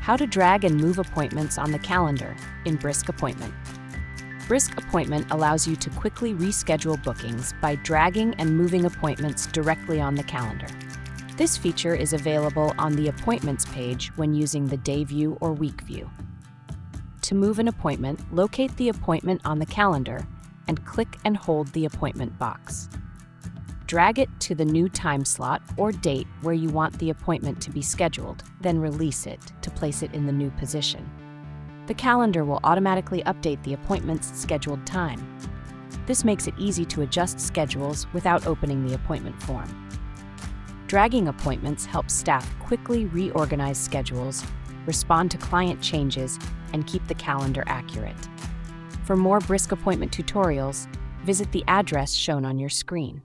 How to drag and move appointments on the calendar in Brisk Appointment. Brisk Appointment allows you to quickly reschedule bookings by dragging and moving appointments directly on the calendar. This feature is available on the Appointments page when using the Day View or Week View. To move an appointment, locate the appointment on the calendar and click and hold the appointment box. Drag it to the new time slot or date where you want the appointment to be scheduled, then release it to place it in the new position. The calendar will automatically update the appointment's scheduled time. This makes it easy to adjust schedules without opening the appointment form. Dragging appointments helps staff quickly reorganize schedules, respond to client changes, and keep the calendar accurate. For more Brisk Appointment tutorials, visit the address shown on your screen.